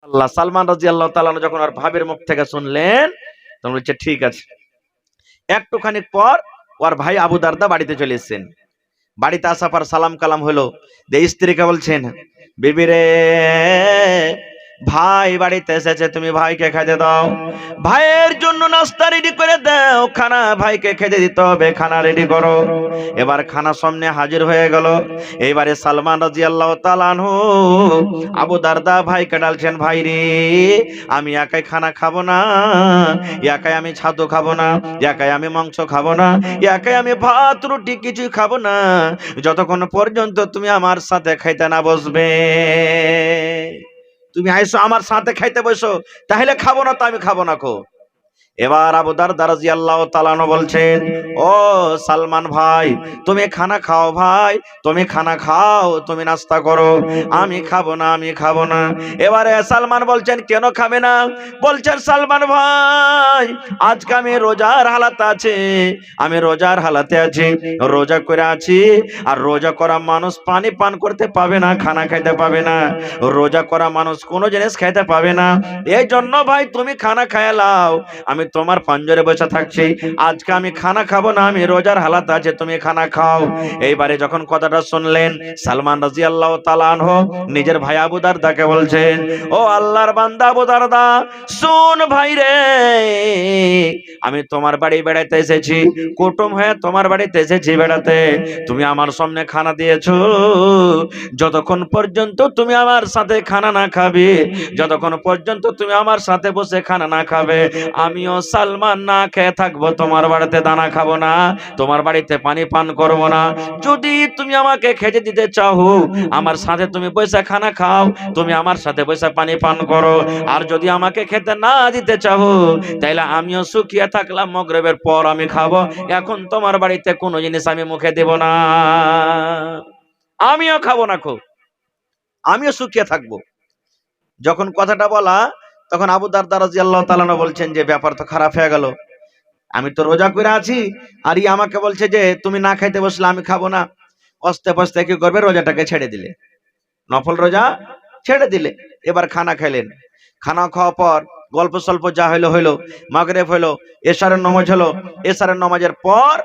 আল্লাহ সালমান রাদিয়াল্লাহু তাআলা আনহু যখন আর ভাবের মুখ থেকে শুনলেন তখন বলছে ঠিক আছে। একটুখানি পর ওর ভাই আবু দারদা বাড়িতে চলে এসেছেন। বাড়িতে আসার পর সালাম কালাম হলো, দিয়ে স্ত্রীকে বলছেন, বিবি রে, ভাই বাড়িতে এসেছে, তুমি ভাইকে খেতে দাও, ভাইয়ের জন্য নাস্তা রেডি করে দাও, খানা ভাইকে খেতে দিতে হবে, খানা রেডি করো। এবার খানা সামনে হাজির হয়ে গেল। এইবারে সালমান রাদিয়াল্লাহু তাআলা আনহু আবু দারদা ভাইকে ডালছেন, ভাই রে, আমি একাই খানা খাবো না, একাই আমি ছাতু খাবো না, একাই আমি মাংস খাবো না, একাই আমি ভাত রুটি কিছুই খাবো না, যতক্ষণ পর্যন্ত তুমি আমার সাথে খাইতে না বসবে। তুমি আইসো আমার সাথে খাইতে বসো, তাহলে খাবো না তো আমি খাবো না কো। এবার আবু দারদা রাদিয়াল্লাহু তাআলা আনহু বলছেন, ও সালমান ভাই, তুমি খানা খাও ভাই, তুমি খানা খাও, তুমি নাস্তা করো, আমি খাবো না, আমি খাবো না। এবারে সালমান বলছেন, কেন খাবে না? বলছেন, সালমান ভাই, আজকে আমি রোজার হালাতে আছি, আমি রোজার হালাতে আছি, রোজা করে আছি, আর রোজা করা মানুষ পানি পান করতে পাবে না, খানা খাইতে পাবে না, রোজা করা মানুষ কোনো জিনিস খাইতে পাবে না। এই জন্য ভাই তুমি খানা খায় লাও, আমি তোমার পাঞ্জরে বসে থাকছি, আজকে আমি খানা খাবো না, আমি রোজার হালাত আছে, তুমি খানা খাও। এইবারে যখন কথাটা শুনলেন সালমান রাদিয়াল্লাহু তাআলা আনহু নিজের ভাই আবু দারদাকে বলছেন, ও আল্লাহর বান্দা আবু দারদা, শুন ভাই রে, আমি তোমার বাড়ি বেড়াতে এসেছি, কুটুম হয়ে তোমার বাড়িতে এসেছি বেড়াতে, তুমি আমার সামনে খানা দিয়েছো, যতক্ষণ পর্যন্ত তুমি আমার সাথে খানা না খাবে, যতক্ষণ পর্যন্ত তুমি আমার সাথে বসে খানা না খাবে, আমিও সালমান না খেয়ে থাকবো, তোমার বাড়িতে দানা খাবো না, তোমার বাড়িতে পানি পান করবো না। যদি তুমি আমাকে খেতে দিতে চাও, আমার সাথে তুমি পয়সা খানা খাও, তুমি আমার সাথে পয়সা পানি পান করো, আর যদি আমাকে খেতে না দিতে চাও, তাইলে আমিও শুকিয়ে থাকলাম, মাগরিবের পর আমি খাবো, এখন তোমার বাড়িতে কোনো জিনিস আমি মুখে দেব না, আমিও খাবো না খো, আমিও শুকিয়ে থাকবো। যখন কথাটা বলা তখন আবু দারদা রাদিয়াল্লাহু তাআলা আনহু বলছেন যে ব্যাপার তো খারাপ হয়ে গেল, আমি তো রোজা করে আছি, আর ই আমাকে বলছে যে তুমি না খাইতে বসলে আমি খাবো না। অস্তে পস্তে কি করবে, রোজাটাকে ছেড়ে দিলে, নফল রোজা ছেড়ে দিলে। এবার খানা খেলেন, খানা খাওয়ার পর গল্প স্বল্প যা হইলো হইলো, মাগরিব হইলো, এশারের নামাজ হলো, এশারের নামাজের পর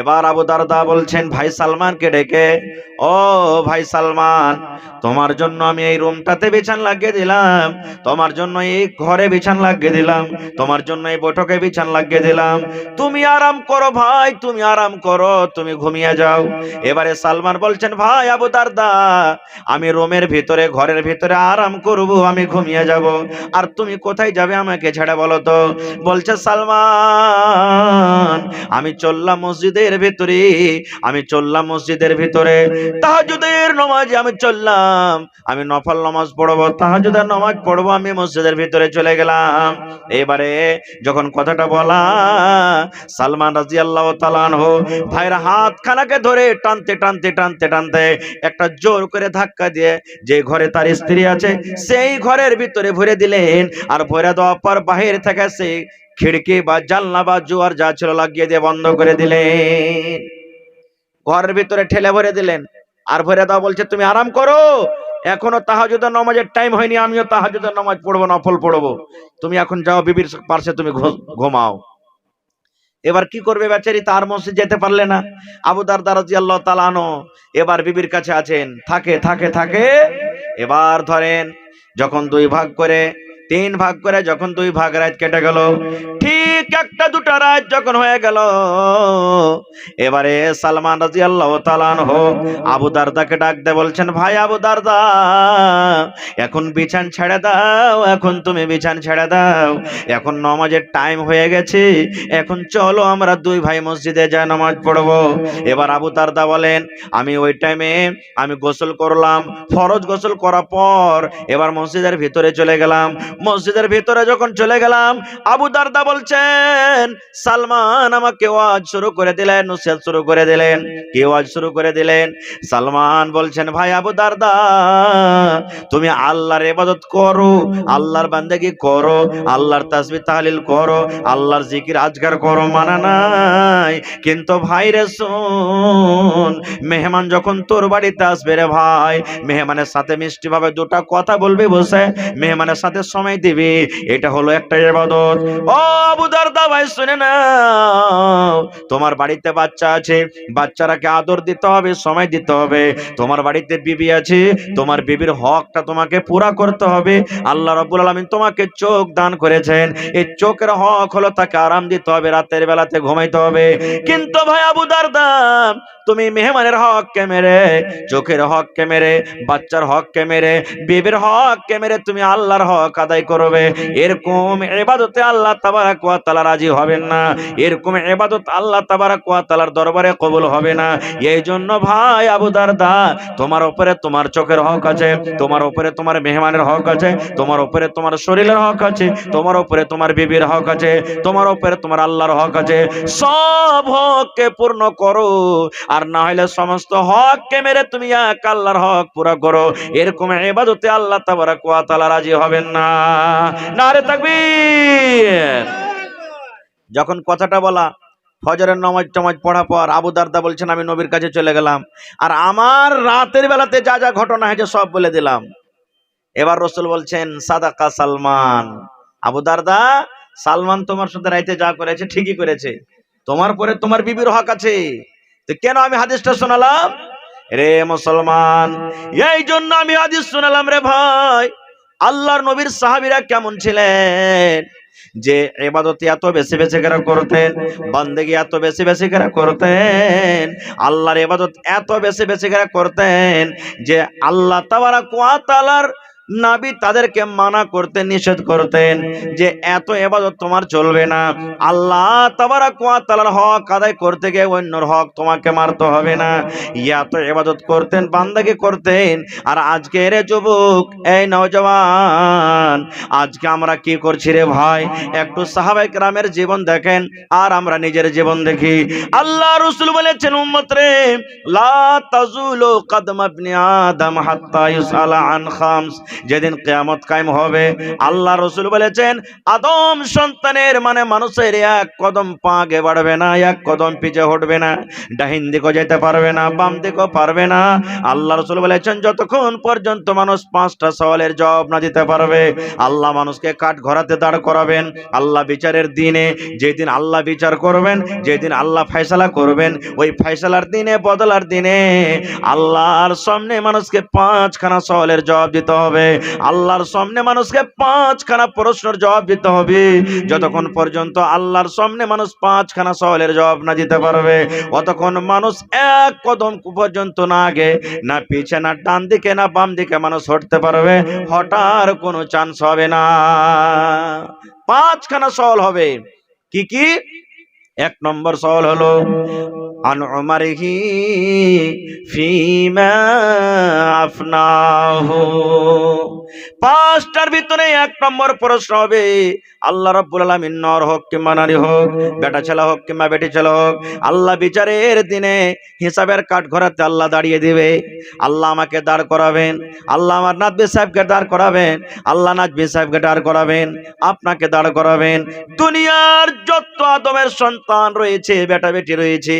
এবার আবু দারদা বলছেন ভাই সালমানকে ডেকে, ও ভাই সালমান, তোমার জন্য আমি এই রুমটাতে বিছান লাগিয়ে দিলাম, তোমার জন্য এই ঘরে বিছান লাগিয়ে দিলাম, তোমার জন্য এই বৈঠকে বিছান লাগিয়ে দিলাম, তুমি আরাম করো ভাই, তুমি আরাম করো, তুমি ঘুমিয়ে যাও। এবারে সালমান বলছেন, ভাই আবু দারদা, আমি রুমের ভিতরে ঘরের ভিতরে আরাম করব, আমি ঘুমিয়ে যাব, আর তুমি কোথায় যাবে আমাকে ছেড়ে বলো তো। বলছে সালমান, আমি চললাম মসজিদের ভিতরে, আমি চললাম মসজিদের ভিতরে, তাহাজ্জুদের নামাজে আমি চললাম, আমি নফল নামাজ পড়বো, তাহাজ্জুদের নামাজ পড়বো, আমি মসজিদের ভিতরে চলে গেলাম। এবারে যখন কথাটা বলা সালমান রাদিয়াল্লাহু তাআলা আনহু ভাইয়ের হাত খানাকে ধরে টানতে টানতে টানতে টানতে একটা জোর করে ধাক্কা দিয়ে যে ঘরে তার স্ত্রী আছে সেই ঘরের ভিতরে ভরে দিলেন, আর ভরে দেওয়ার পর বাহির থেকে সেই খিড়কি বা জানলা বা জোয়ার যা ছিল লাগিয়ে দিয়ে বন্ধ করে দিলেন, ঘরের ভিতরে ঠেলে ভরে দিলেন। আর ভরে দাও বলছে তুমি আরাম করো, এখনো তাহাজ্জুদের নামাজের টাইম হয়নি, আমিও তাহাজ্জুদের নামাজ পড়বো, নফল পড়বো, তুমি এখন যাও বিবির পাশে তুমি ঘুমাও। এবার কি করবে বেচারি, তার মসজিদ যেতে পারলে না। আবু দারদা রাদিয়াল্লাহু তাআলা আনহু এবার বিবির কাছে আছেন, থাকে থাকে থাকে। এবার ধরেন যখন দুই ভাগ করে তিন ভাগ করে যখন দুই ভাগ রাত কেটে গেল, ঠিক একটা দুটা রাত যখন হয়ে গেল, এবারে সালমান রাদিয়াল্লাহু তাআলা আনহু আবু দারদাকে ডাক দিয়ে বলছেন, ভাই আবু দারদা, এখন বিছান ছেড়ে দাও, এখন তুমি বিছান ছেড়ে দাও, এখন নামাজের টাইম হয়ে গেছে, এখন চলো আমরা দুই ভাই মসজিদে যাই নামাজ পড়বো। এবার আবু দারদা বলেন, আমি ওই টাইমে আমি গোসল করলাম, ফরজ গোসল করার পর এবার মসজিদের ভিতরে চলে গেলাম। মসজিদের ভিতরে যখন চলে গেলাম, আবু দারদা বলছেন, বলছেন সালমান আমাকে ওয়াজ শুরু করে দিলেন, নসিহত শুরু করে দিলেন। কি ওয়াজ শুরু করে দিলেন? সালমান বলছেন, ভাই আবু দারদা, তুমি আল্লাহর ইবাদত করো, আল্লাহর বান্দাগি করো, আল্লাহর তাসবিহ তাহলিল করো, আল্লাহর জিকির আজকার করো, মানা নাই। কিন্তু ভাই রে শোন, মেহমান যখন তোর বাড়িতে আসবে রে ভাই, মেহমানের সাথে মিষ্টি ভাবে দুটা কথা বলবি, বসে মেহমানের সাথে সময় দিবি, এটা হলো একটা ইবাদত। ও আবু দারদা ভাই শুনে নাও, তোমার বাড়িতে বাচ্চা আছে, বাচ্চারাকে আদর দিতে হবে, সময় দিতে হবে। তোমার বাড়িতে বিবি আছে, তোমার বিবির হকটা তোমাকে পুরা করতে হবে। আল্লাহ রাব্বুল আলামিন তোমাকে চোখ দান করেছেন, এই চোখের হক হলো তাকে আরাম দিতে হবে, রাতের বেলাতে ঘুমাইতে হবে। কিন্তু ভাই আবু দারদা, তুমি মেহমানের হককে মেরে, চোখের হককে মেরে, বাচ্চার হককে মেরে, বিবির হককে মেরে তুমি আল্লাহর হক আদায় করবে, এরকম ইবাদতে আল্লাহ তাবারক ওয়া তাআলা রাজি হবেন না, এরকম ইবাদত আল্লাহ তাবারক ওয়া তাআলার দরবারে কবুল হবে না। এই জন্য ভাই আবু দারদা, তোমার উপরে তোমার চোখের হক আছে, তোমার উপরে তোমার মেহমানের হক আছে, তোমার উপরে তোমার শরীরের হক আছে, তোমার উপরে তোমার বিবির হক আছে, তোমার উপরে তোমার আল্লাহর হক আছে। সব হককে পূর্ণ করো, আর না হলে সমস্ত হককে মেরে তুমি এক আল্লাহর হক পুরা করো, এরকম ইবাদতে আল্লাহ তাবারক ওয়া তাআলা রাজি হবেন না। নারে তাকবীর। যখন কথাটা বলা, ফজরের নামাজ টামাজ পড়া পর আবু দারদা বলছেন, আমি নবীর কাছে চলে গেলাম, আর আমার রাতের বেলাতে যা যা ঘটনা হয়েছে সব বলে দিলাম। এবার রাসূল বলছেন, সাদাকা সালমান। আবু দারদা, সালমান তোমার সাথে রাইতে যা করেছে ঠিকই করেছে, তোমার পরে তোমার বিবির হক আছে। তো কেন আমি হাদিসটা শোনালাম রে মুসলমান? এই জন্য আমি হাদিস শোনালাম রে ভাই, আল্লাহর নবীর সাহাবীরা কেমন ছিলেন, যে ইবাদত এত বেশি বেশি করে করতেন, বন্দেগী এত বেশি বেশি করে করতেন, আল্লাহর ইবাদত এত বেশি বেশি করে করতেন, যে আল্লাহ তাবারক ওয়া তাআলার নবী তাদেরকে মানা করতেন, নিষেধ করতেন যে এত ইবাদত তোমার চলবে না, আল্লাহ তাবারক ওয়া তাআলার হক আদায় করতে গিয়ে অন্যর হক তোমাকে মারতে হবে না, এত ইবাদত করতেন, বান্দাকে করতেন। আর আজকে রে যুবক, এই নওজওয়ান, আজকে আমরা কি করছি রে ভাই? একটু সাহাবায়ে কেরামের জীবন দেখেন, আর আমরা নিজের জীবন দেখি। আল্লাহ রাসূল বলেছেন, উম্মত রে, লা তাজুলু কদম ইবনে আদম হাত্তা ইউসালা আন খামস। যেদিন কিয়ামত কায়েম হবে, আল্লাহ রাসূল বলেছেন, আদম সন্তানের মানে মানুষের এক কদম পা আগে বাড়বে না, এক কদম পিছে হটবে না, ডাহিন দিকেও যেতে পারবে না, বাম দিকেও পারবে না। আল্লাহ রাসূল বলেছেন, যতক্ষণ পর্যন্ত মানুষ 5টা সওয়ালের জবাব না দিতে পারবে, আল্লাহ মানুষকে কাঠ ঘরাতে দাঁড় করাবেন। আল্লাহ বিচারের দিনে, যেদিন আল্লাহ বিচার করবেন, যেদিন আল্লাহ ফয়সালা করবেন, ওই ফয়সালার দিনে, বদলার দিনে আল্লাহর সামনে মানুষকে 5খানা সওয়ালের জবাব দিতে হবে। আল্লাহর সামনে মানুষকে 5খানা প্রশ্নের জবাব দিতে হবে। যতক্ষণ পর্যন্ত আল্লাহর সামনে মানুষ 5খানা সওয়ালের জবাব না দিতে পারবে, অতক্ষণ মানুষ এক কদম পর্যন্ত না আগে, না পিছে, না ডান দিকে, না বাম দিকে মানুষ হটতে পারবে, হটার কোনো চান্স হবে না। 5খানা সওয়াল হবে। কি কি? 1 নম্বর সওয়াল হলো আন উমারিহি ফিমা আফনাহু। 5টার ভিতরে 1 নম্বর প্রশ্ন হবে, আল্লাহ রাব্বুল আলামিন নর হোক কিংবা নারী হোক, বেটা ছেলে হোক কিংবা বেটি ছেলে হোক, আল্লাহ বিচারের দিনে হিসাবের কাঠ ঘরাতে আল্লাহ দাঁড়িয়ে দিবে। আল্লাহ আমাকে দাঁড় করাবেন, আল্লাহ আমার নাজবি সাহেবকে দাঁড় করাবেন, আল্লাহ নাজবি সাহেবকে দাঁড় করাবেন, আপনাকে দাঁড় করাবেন। দুনিয়ার যত আদমের সন্তান রয়েছে, বেটা বেটি রয়েছে,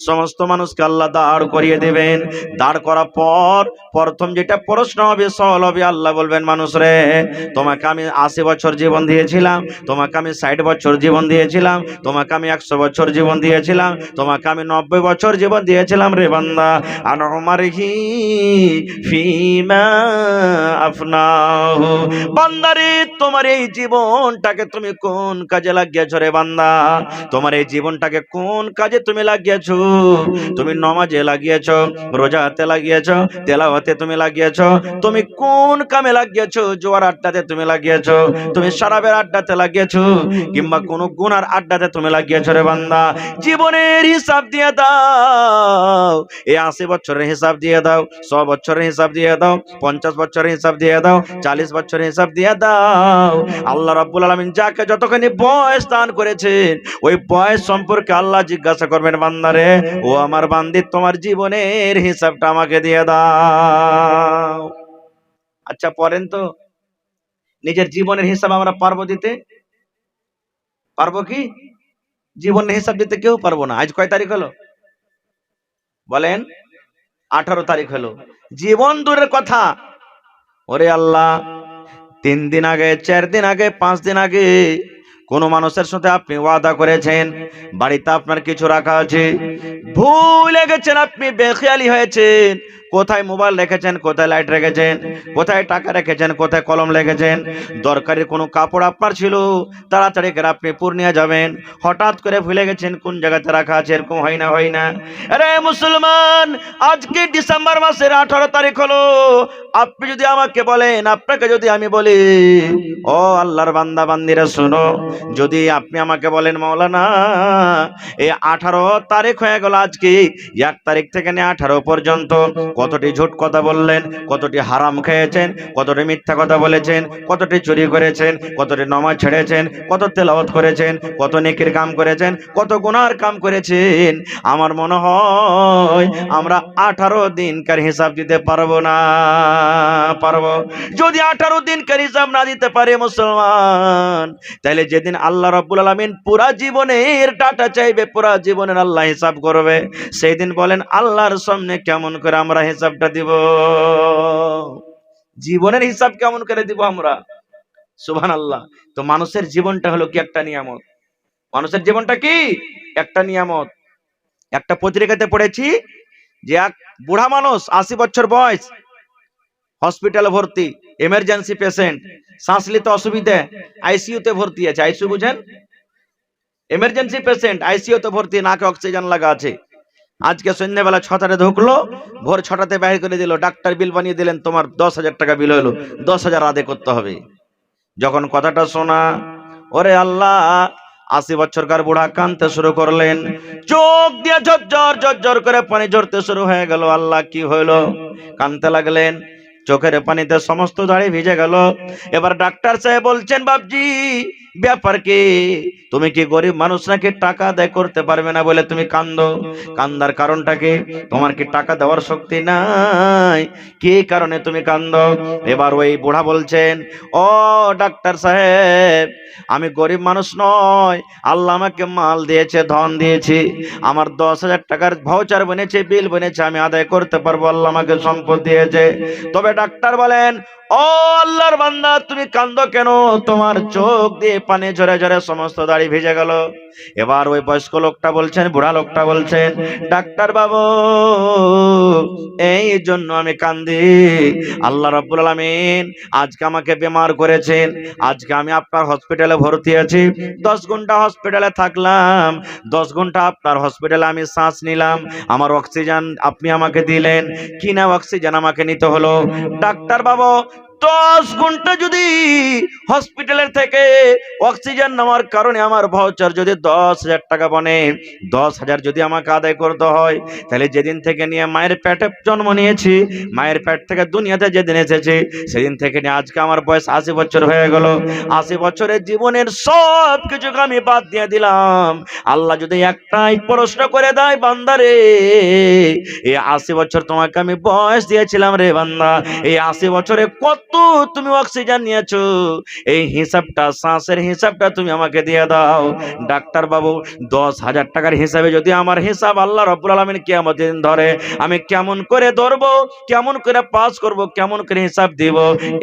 সমস্ত মানুষকে আল্লাহ দাঁড় করিয়ে দেবেন। দাঁড় করার পর প্রথম যেটা প্রশ্ন হবে, সওয়াল হবে, আল্লাহ বলবেন, মানুষ রে, তোমাকে আমি 80 বছর জীবন দিয়েছিলাম, তোমাকে আমি 60 বছর জীবন দিয়েছিলাম, তোমাকে আমি 100 বছর জীবন দিয়েছিলাম, তোমাকে আমি 90 বছর জীবন দিয়েছিলাম রে বান্দা। আন উমারিহি ফিমা আফনাহু। বান্দারে, তোমার এই জীবনটাকে তুমি কোন কাজে লাগিয়েছো রে বান্দা? তোমার এই জীবনটাকে কোন কাজে তুমি লাগিয়েছো? তুমি নমাজে লাগিয়েছো, রোজাতে লাগিয়েছো, তেলাওয়াতে তুমি লাগিয়েছো, তুমি কোন কামে লাগিয়েছো? জোয়ার আড্ডাতে তুমি লাগিয়েছো, তুমি শরাবের আড্ডাতে লাগিয়েছো, কিংবা কোন গুনার আড্ডাতে তুমি লাগিয়েছো রে বান্দা? জীবনের হিসাব দিয়ে দাও। এই 80 বছরের হিসাব দিয়ে দাও, 100 বছরের হিসাব দিয়ে দাও, 50 বছরের হিসাব দিয়ে দাও, 40 বছরের হিসাব দিয়ে দাও। আল্লাহ রাব্বুল আলামিন যাকে যতখানি বয়স দান করেছেন, ওই বয়স সম্পর্কে আল্লাহ জিজ্ঞাসা করবেন, বান্দারে ও আমার বান্দি, তোমার জীবনের হিসাবটা আমাকে দিয়ে দাও। আচ্ছা পড়েন তো, নিজের জীবনের হিসাব আমরা পারবো দিতে? পারবো কি? জীবনের হিসাব দিতে কেউ পারবো না। আজ কয় তারিখ হলো বলেন? 18 তারিখ হলো। জীবন দূরের কথা, ওরে আল্লাহ, 3 দিন আগে, 4 দিন আগে, 5 দিন আগে কোন মানুষের সাথে আপনি ওয়াদা করেছেন, বাড়িতে আপনার কিছু রাখা আছে, ভুলে গেছেন, আপনি বেখেয়ালি হয়েছেন, কোথায় মোবাইল রেখেছেন, কোথায় লাইট রেখেছেন, কোথায় টাকা রেখেছেন, কোথায় কলম রেখেছেন, দরকারি কোনো কাপড় আপনার ছিল, তাড়াতাড়ি করে আপনি পূর্ণিয়া যাবেন, হঠাৎ করে ভুলে গেছেন কোন জায়গাতে রাখা আছে। এরকম হয় না? হয় না? আরে মুসলমান, আজকে ডিসেম্বর মাসের 18 তারিখ হলো। আপনি যদি আমাকে বলেন, আপনাকে যদি আমি বলি, ও আল্লাহর বান্দা বান্দিরা শোনো, যদি আপনি আমাকে বলেন মাওলানা এই 18 তারিখ হয়ে গেল, আজকে 1 তারিখ থেকে নিয়ে 18 পর্যন্ত কতটি ঝুট কথা বললেন, কতটি হারাম খেয়েছেন, কতটি মিথ্যা কথা বলেছেন, কতটি চুরি করেছেন, কতটি নামাজ ছেড়েছেন, কত তেলাওয়াত করেছেন, কত নেকির কাম করেছেন, কত গুনার কাম করেছেন, আমার মনে হয় আমরা 18 দিনকার হিসাব দিতে পারবো না। পারবো? যদি 18 দিনকার হিসাব না দিতে পারে মুসলমান, তাহলে যেদিন আল্লাহ রাব্বুল আলামিন পুরা জীবনের ডাটা চাইবে, পুরা জীবনের আল্লাহ হিসাব করবে, সেই দিন বলেন আল্লাহর সামনে কেমন করে আমরা হিসাবটা দিব? জীবনের হিসাব কেমন করে দিব আমরা? সুবহানাল্লাহ। তো মানুষের জীবনটা হলো কি একটা নিয়ামত। মানুষের জীবনটা কি একটা নিয়ামত। একটা পত্রিকাতে পড়েছি যে এক বুড়া মানুষ, 80 বছর বয়স, হসপিটালে ভর্তি, এমার্জেন্সি পেশেন্ট, শ্বাস নিতে অসুবিধা, আইসিইউতে ভর্তি আছে। আইসিইউ বুঝেন? এমার্জেন্সি পেশেন্ট, আইসিইউতে ভর্তি, নাকে অক্সিজেন লাগা আছে। আজকে সন্ধ্যাবেলা 6টাতে ঢুকলো, ভোর 6টাতে বাইরে করে দিল, ডাক্তার বিল বানিয়ে দিলেন, তোমার 10,000 টাকা বিল হলো, 10,000 আদায় করতে হবে। যখন কথাটা শোনা, ওরে আল্লাহ, 80 বছরকার বুড়া কাঁদতে শুরু করলেন, চোখ দিয়ে ঝরঝর ঝরঝর করে পানি ঝরতে শুরু হয়ে গেল। আল্লাহ কি হইলো? কাঁদতে লাগলেন, চোখের পানিতে সমস্ত দাড়ি ভিজে গেল। এবার ডাক্তার সাহেব বলছেন, বাপজি ব্যাপার কি? তুমি কি গরিব মানুষ নাকি টাকা আদায় করতে পারবে না বলে তুমি কান্দো? কান্দার কারণটা কি? তোমার কি টাকা দেওয়ার শক্তি নাই? কি কারণে তুমি কান্দো? এবার ওই বুড়া বলছেন, ও ডাক্তার সাহেব, আমি গরিব মানুষ নয়, আল্লাহ আমাকে মাল দিয়েছে, ধন দিয়েছে, আমার 10,000 টাকার ভাউচার বনেছে, বিল বনেছে, আমি আদায় করতে পারবো, আল্লাহ আমাকে সম্পদ দিয়েছে। তবে ডাক্তার বলেন, ও আল্লাহর বান্দা, তুমি কান্দো কেন? তোমার চোখ দিয়ে পানি ঝরে ঝরে সমস্ত দাড়ি ভিজে গেল। এবার ওই বয়স্ক লোকটা বলছেন, বুড়া লোকটা বলছেন, ডাক্তার বাবু, এই জন্য আমি কান্দি, আল্লাহ রাব্বুল আলামিন আজকে আমাকে বেমার করেছেন, আজকে আমি আপনার হসপিটালে ভর্তি আছি, 10 ঘন্টা হসপিটালে থাকলাম, 10 ঘন্টা আপনার হসপিটালে আমি শ্বাস নিলাম, আমার অক্সিজেন আপনি আমাকে দিলেন, কিনা অক্সিজেন আমাকে নিতে হলো। ডাক্তার বাবু, 10 ঘন্টা যদি হসপিটালের থেকে অক্সিজেন নেওয়ার কারণে আমার ভাউচার যদি 10,000 টাকা বনে, 10,000 যদি আমাকে আদায় করতে হয়, তাহলে যেদিন থেকে নিয়ে মায়ের পেটে জন্ম নিয়েছি, মায়ের পেট থেকে দুনিয়াতে যেদিন এসেছি, সেদিন থেকে নিয়ে আজকে আমার বয়স 80 বছর হয়ে গেল। 80 বছরের জীবনের সব কিছুকে আমি বাদ দিয়ে দিলাম। আল্লাহ যদি একটাই প্রশ্ন করে দেয়, বান্দারে, এই 80 বছর তোমাকে আমি বয়স দিয়েছিলাম রে বান্দা, এই 80 বছরে কত তুমি অক্সিজেন নিয়েছো, এই হিসাবটা, শ্বাসের হিসাবটা তুমি আমাকে দিয়ে দাও। ডাক্তার বাবু, 10,000 টাকার হিসাবে যদি আমার হিসাব আল্লাহ রাব্বুল আলামিন কিয়ামতের দিন ধরে, আমি কেমন করে ধরবো, কেমন করে পাস করব, কেমন করে হিসাব দিব?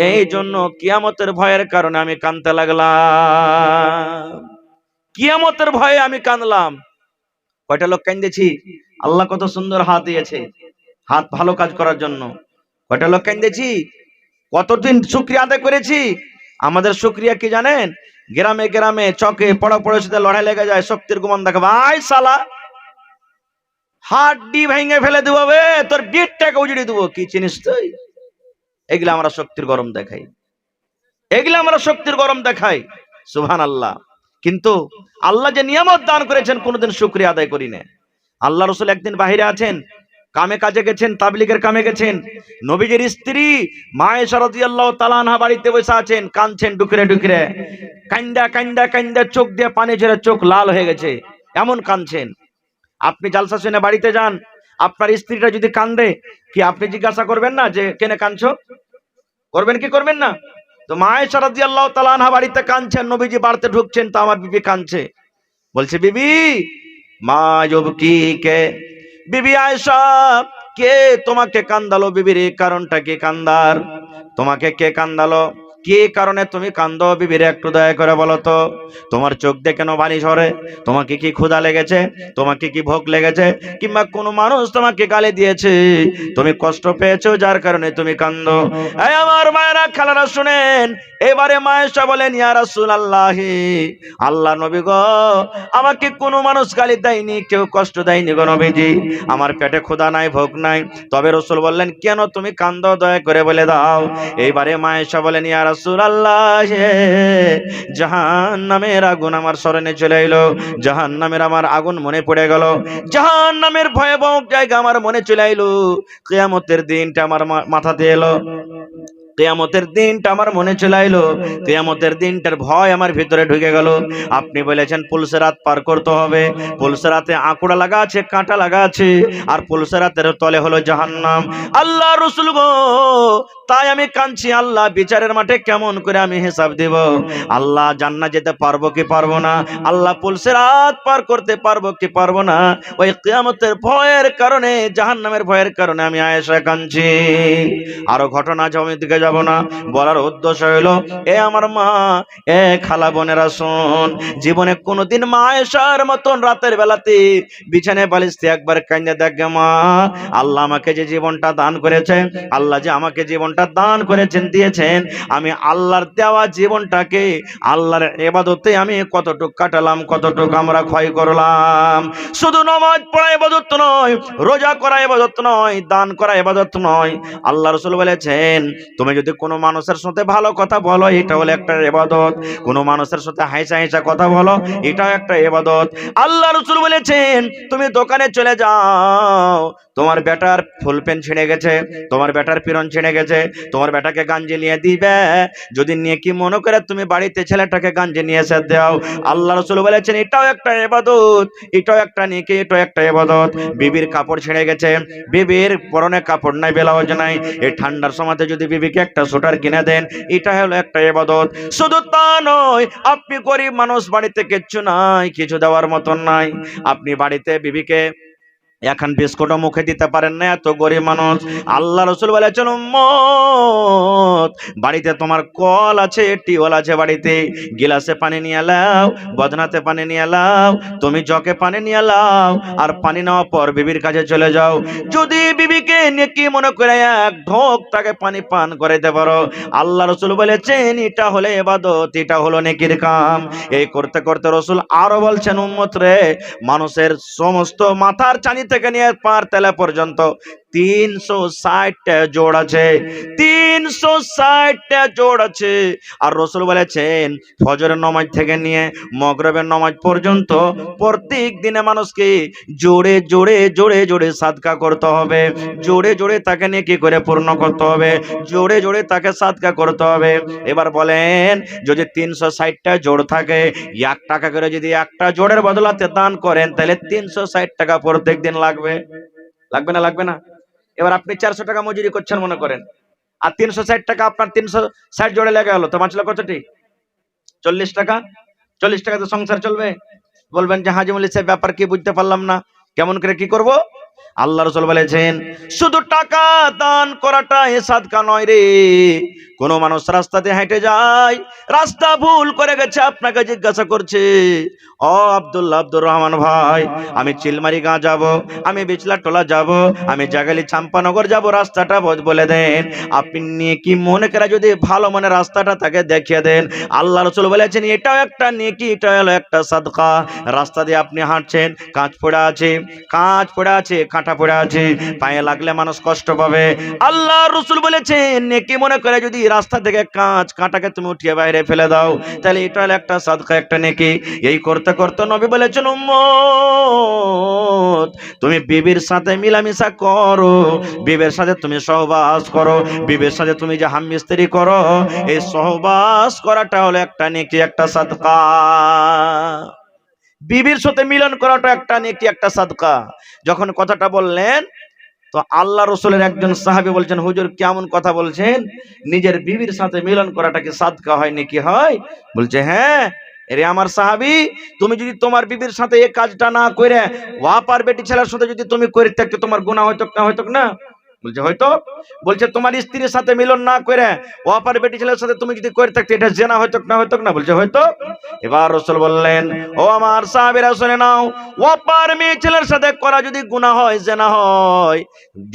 এই জন্য কিয়ামতের ভয়ের কারণে আমি কাঁদতে লাগলাম। কিয়ামতের ভয়ে আমি কাঁদলাম। কয়টা লোক কাঁদেছি? আল্লাহ কত সুন্দর হাত দিয়েছে, হাত ভালো কাজ করার জন্য। কয়টা লোক কাঁদেছি? কতদিন শুকরিয়া আদায় করেছি। আমাদের শুকরিয়া কি জানেন? গ্রামে গ্রামে চকে পড়াপড়ির সাথে লড়াই লেগে যায়, শক্তির গুমান দেখা, ভাই শালা হাড্ডি ভেঙে ফেলে দেবো, বে তোর বিটটাকে উজড়ে দেবো। কি চিনিস তুই? এগুলা আমরা শক্তির গরম দেখাই, এগুলা আমরা শক্তির গরম দেখাই। সুবহানাল্লাহ। কিন্তু আল্লাহ যে নিয়ামত দান করেছেন কোনোদিন শুকরিয়া আদায় করি না। আল্লাহ রসুল একদিন বাহিরে আছেন, কামে কাজে গেছেন, তাবলীগের কামে গেছেন। নবীজির স্ত্রী মা আয়েশা রাদিয়াল্লাহু তাআলা আনহা বাড়িতে বসে আছেন, কাঁদছেন ডুকরে ডুকরে, কান্দা কান্দা কান্দা চোখ দিয়ে পানি ঝরে চোখ লাল হয়ে গেছে, এমন কাঁদছেন। আপনি জালসা শুনে বাড়িতে যান, আপনার স্ত্রীটা যদি কান্দে, কি আপনি জিজ্ঞাসা করবেন না যে কেনে কাঁদছো? করবেন কি করবেন না? তো মা আয়েশা রাদিয়াল্লাহু তাআলা আনহা বাড়িতে কাঁদছেন, নবীজি বাড়িতে ঢুকছেন, তো আমার বিবি কাঁদছে। বলছে, বিবি মা কি কে, বিবি আয়েশা কে তোমাকে কান্দালো? বিবির এই কারণটা কি কান্দার? তোমাকে কে কান্দালো? কি কারণে তুমি কান্দো? বিবির একটু দয়া করে বলো তো। তোমার চোখ দিয়ে কেন পানি ঝরে? তোমাকে কি ক্ষুধা লেগেছে? তোমাকে কি ভোগ লেগেছে? কিংবা কোনো মানুষ তোমাকে গালি দিয়েছে, তুমি কষ্ট পেয়েছো যার কারণে তুমি কান্দো? এই আমার মায়েরা খালারা শুনেন, এবারে মা আয়েশা বলেন, ইয়া রাসূলুল্লাহ, আল্লাহ নবী গো, আমাকে কোনো মানুষ গালি দেয়নি, কেউ কষ্ট দেয়নি গো নবীজি, আমার পেটে ক্ষুধা নাই, ভোগ নাই। তবে রাসূল বললেন, কেন তুমি কান্দো দয়া করে বলে দাও। এইবারে মা আয়েশা বলেন, ইয়া রাসূলুল্লাহ, জাহান্নামের আগুন আমার স্মরণে চলে এলো, জাহান্নামের আমার আগুন মনে পড়ে গেল, জাহান্নামের ভয়াবহ জায়গা আমার মনে চলে এলো, কিয়ামতের দিনটা আমার মাথাতে এলো, কিয়ামতের দিনটা আমার মনে চলে এলো, কিয়ামতের দিনটার ভয় আমার ভিতরে ঢুকে গেল। আপনি বলেছেন পুলসেরাত পার করতে হবে, পুলসেরাতে আঁকুড়া লাগা আছে, কাঁটা লাগা আছে, আর পুলসেরাতের তলে হলো জাহান্নাম। আল্লাহ রাসূল গো, তাই আমি কাঁদছি, আল্লাহ বিচারের মাঠে কেমন করে আমি হিসাব দেব? আল্লাহ জান্নাত যেতে পারবো কি পারবো না? আল্লাহ পুলসেরাত পার করতে পারবো কি পারবো না? ওই কিয়ামতের ভয়ের কারণে, জাহান্নামের ভয়ের কারণে আমি আয়েশা কাঁদছি। আরো ঘটনা জমি দিকে যাব না, বলার উদ্দেশ্য হলো, এ আমার মা, এ খালা বোনেরা শোন, জীবনে কোনোদিন মা আয়েশার মতন রাতের বেলাতে বিছানায় বালিশতে একবার কাঁদে দেখে, মা আল্লাহ আমাকে যে জীবনটা দান করেছে, আল্লাহ যে আমাকে জীবনটা দান করেছেন, দিয়েছেন, আমি আল্লাহর দেওয়া জীবনটাকে আল্লাহর ইবাদতে আমি কতটুক কাটালাম, কতটুক আমরা ক্ষয় করলাম। শুধু নামাজ পড়া ইবাদত নয়, রোজা করা ইবাদত নয়, দান করা ইবাদত নয়। আল্লাহ রাসূল বলেছেন, তুমি যদি কোনো মানুষের সাথে ভালো কথা বলো, এটা হলো একটা ইবাদত। কোনো মানুষের সাথে হাসা হাসা কথা বলো, এটাও একটা ইবাদত। আল্লাহ রাসূল বলেছেন, তুমি দোকানে চলে যাও, তোমার বেটার ফুল প্যান্ট ছিঁড়ে গেছে, তোমার বেটার পিরন ছিঁড়ে গেছে, তোমার বেটাকে গাঞ্জি নিয়ে দিবে, যদি নিয়ে কি মনে করে তুমি বাড়িতে ছেলেটাকে গাঞ্জি নিয়ে এসে দাও, আল্লাহ রাসূল বলেছেন এটাও একটা ইবাদত, এটাও একটা নেকি, এটাও একটা ইবাদত। বিবির কাপড় ছিঁড়ে গেছে, বিবির পরনে কাপড় নাই, ব্লাউজ নাই, এই ঠান্ডার সময়তে যদি বিবিকে একটা সোয়েটার কিনে দেন, এটা হলো একটা ইবাদত। শুধু তা নয়, আপনি গরিব মানুষ, বাড়িতে কিচ্ছু নাই, কিছু দেওয়ার মতন নাই, আপনি বাড়িতে বিবিকে এখন বিস্কুটও মুখে দিতে পারেন না, এত গরিব মানুষ। আল্লাহ রাসূল বলেছেন, উম্মত, বাড়িতে তোমার কল আছে, টিউবওয়েল আছে, বাড়িতে গিলাসে পানি নিয়ে লাও, বদনাতে পানি নিয়ে লাও, তুমি জগে পানি নিয়ে লাও, আর পানি নেওয়ার পর বিবির কাছে চলে যাও। যদি বিবিকে নেকি মনে করে এক ঢোক তাকে পানি পান করাইতে পারো, আল্লাহ রাসূল বলেছেন এটা হলো ইবাদত, এটা হলো নেকির কাম। এই করতে করতে রাসূল আরো বলছেন, উম্মত রে, মানুষের সমস্ত মাথার চানি থেকে নিয়ে পার তেলা পর্যন্ত 360টা জোড় আছে, 360টা জোড় আছে। আর রাসূল বলেছেন ফজরের নামাজ থেকে নিয়ে মাগরিবের নামাজ পর্যন্ত প্রত্যেক দিনে মানুষকে জোড়ে জোড়ে জোড়ে জোড়ে সাদকা করতে হবে, জোড়ে জোড়ে তাকে নিয়ে কি করে পূর্ণ করতে হবে, জোড়ে জোড়ে তাকে সাদকা করতে হবে। এবার বলেন, যদি 360টা জোড় থাকে, 1 টাকা করে যদি একটা জোড়ের বদলাতে দান করেন, তাহলে 360 টাকা প্রত্যেক দিন লাগবে, লাগবে না? লাগবে না? এবার আপনি 400 টাকা মজুরি করছেন মনে করেন, আর 360 টাকা আপনার 360 জোড়ে লেগে গেল, তো বাঁচলো কতটি? 40 টাকা। 40 টাকাতে সংসার চলবে? বলবেন যে হাজি মৌলভী সাহেব ব্যাপার কি বুঝতে পারলাম না, কেমন করে কি করব? আল্লাহ রাসূল বলেছেন, শুধু টাকা দান করাটা এ সাদকা নয় রে। কোন মানুষ রাস্তাতে হেঁটে যায়, রাস্তা ভুল করে গেছে, আপনাকে জিজ্ঞাসা করছে, ও আব্দুর রহমান ভাই, আমি চিলমারি গাঁ যাব, আমি বিচলা টোলা যাব, আমি জাগালি চাম্পানগর যাব, রাস্তাটা বলে দেন। আপনি নিয়ে কি মনে করে যদি ভালো মনে রাস্তাটা তাকে দেখিয়ে দেন, আল্লাহ রাসূল বলেছেন এটাও একটা নেকি, এটা হলো একটা সাদকা। রাস্তা দিয়ে আপনি হাঁটছেন, কাঁচ পড়ে আছে, কাঁচ পড়ে আছে, কাঁটা পড়ে আছে, পায়ে লাগলে মানুষ কষ্ট পাবে। আল্লাহ রাসূল বলেছেন নেকি মনে করে যদি রাস্তা থেকে কাঁটাকে তুমি উঠিয়ে বাইরে ফেলে দাও, তাহলে এটা হলো একটা সাদকা, একটা নেকি। এই করতে করতে নবী বলেছেন উম্মত তুমি বিবির সাথে মিলামিশা করো, বিবির সাথে তুমি সহবাস করো, বিবির সাথে তুমি যে হামমিস্ত্রি করো, এই সহবাস করাটা হলো একটা নেকি, একটা সাদকা। বিবির সাথে মিলন করাটা একটা নেকি, একটা সাদকা। যখন কথাটা বললেন তো আল্লাহ রসুলের একজন সাহাবী বলছেন হুজুর কেমন কথা বলছেন, নিজের বিবির সাথে মিলন করাটা কি সাদকা হয় নাকি হয়? বলছে হ্যাঁ এরে আমার সাহাবী, তুমি যদি তোমার বিবির সাথে এই কাজটা না করে ওয়াপার বেটি ছেলের সাথে যদি তুমি করে থাকতে তোমার গুনাহ হয়তো না? বলছে হয়তো। বলছে তোমার স্ত্রীর সাথে মিলন না করে ওয়াপার বেটি ছেলের সাথে তুমি যদি করে থাকতে এটা জেনা হয়তো না? বলছে হয়তো। এবার রাসূল বললেন ও আমার সাহাবীরা শুনে নাও, ওয়াপার মেয়ে ছেলের সাথে করা যদি গুনাহ হয়, জেনা হয়,